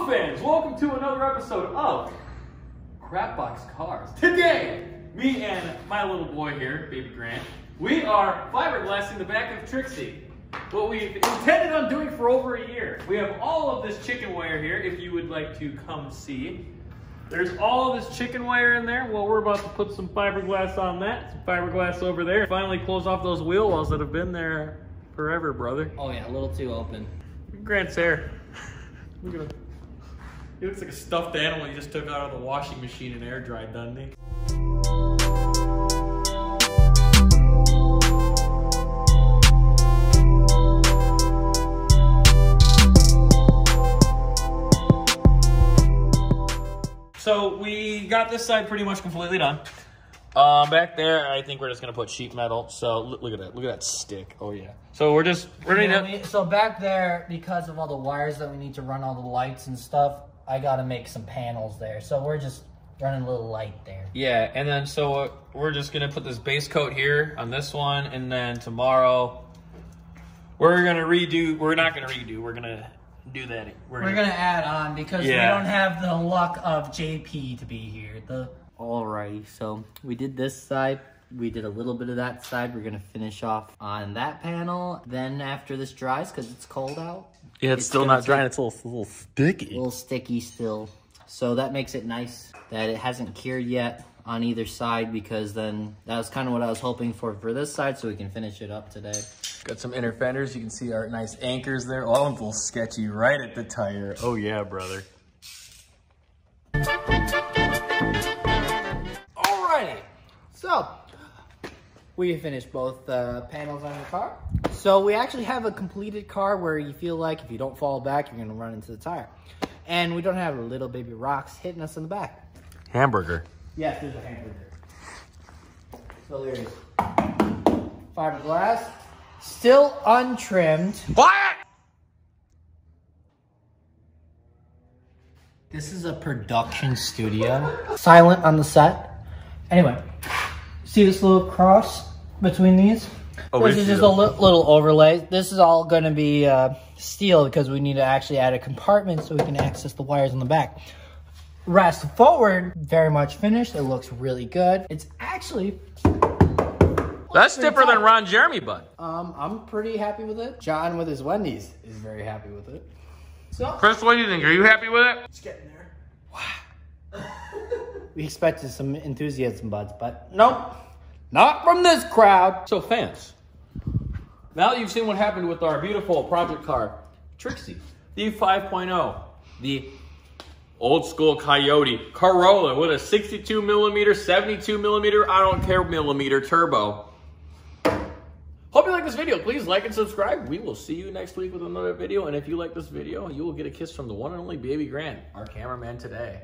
fans, welcome to another episode of Crapbox Cars. Today, me and my little boy here, baby Grant, we are fiberglassing the back of Trixie. What we've intended on doing for over a year. We have all of this chicken wire here, if you would like to come see. There's all of this chicken wire in there. Well, we're about to put some fiberglass on that, some fiberglass over there. Finally close off those wheel wells that have been there forever, brother. Oh yeah, a little too open. Grant's hair. Look at him. He looks like a stuffed animal you just took out of the washing machine and air dried, doesn't he? So we got this side pretty much completely done. Back there, I think we're just gonna put sheet metal. So look at that, look at that stick. Oh yeah. So we're just ready to. So back there, because of all the wires that we need to run all the lights and stuff, I gotta make some panels there. So we're just running a little light there. Yeah, and then so we're just gonna put this base coat here on this one, and then tomorrow we're gonna redo. We're not gonna redo. We're gonna do that. We're gonna add on because we don't have the luck of JP to be here. Alrighty, so we did this side. We did a little bit of that side. We're gonna finish off on that panel. Then after this dries, because it's cold out. Yeah, it's still not drying. It's a little sticky. A little sticky still. So that makes it nice that it hasn't cured yet on either side, because then that was kind of what I was hoping for this side, so we can finish it up today. Got some inner fenders. You can see our nice anchors there. Oh, it's a little sketchy right at the tire. Oh yeah, brother. Alrighty, so we finished both panels on the car. So we actually have a completed car where you feel like if you don't fall back, you're gonna run into the tire. And we don't have little baby rocks hitting us in the back. Hamburger. Yes, there's a hamburger. So there's fiberglass, still untrimmed. What? This is a production studio. Silent on the set. Anyway, see this little cross between these? Oh, this is just a little overlay. This is all going to be steel because we need to actually add a compartment so we can access the wires in the back. Rest forward, very much finished. It looks really good. It's actually... That's stiffer than Ron Jeremy, bud. I'm pretty happy with it. John with his Wendy's is very happy with it. So, Chris, what do you think? Are you happy with it? it's getting there. Wow. We expected some enthusiasm, buds, but nope. Not from this crowd. So fans, now that you've seen what happened with our beautiful project car, Trixie, the 5.0, the old school Coyote Corolla with a 62 millimeter, 72 millimeter, I don't care millimeter turbo. Hope you like this video. Please like and subscribe. We will see you next week with another video. And if you like this video, you will get a kiss from the one and only Baby Grant, our cameraman today.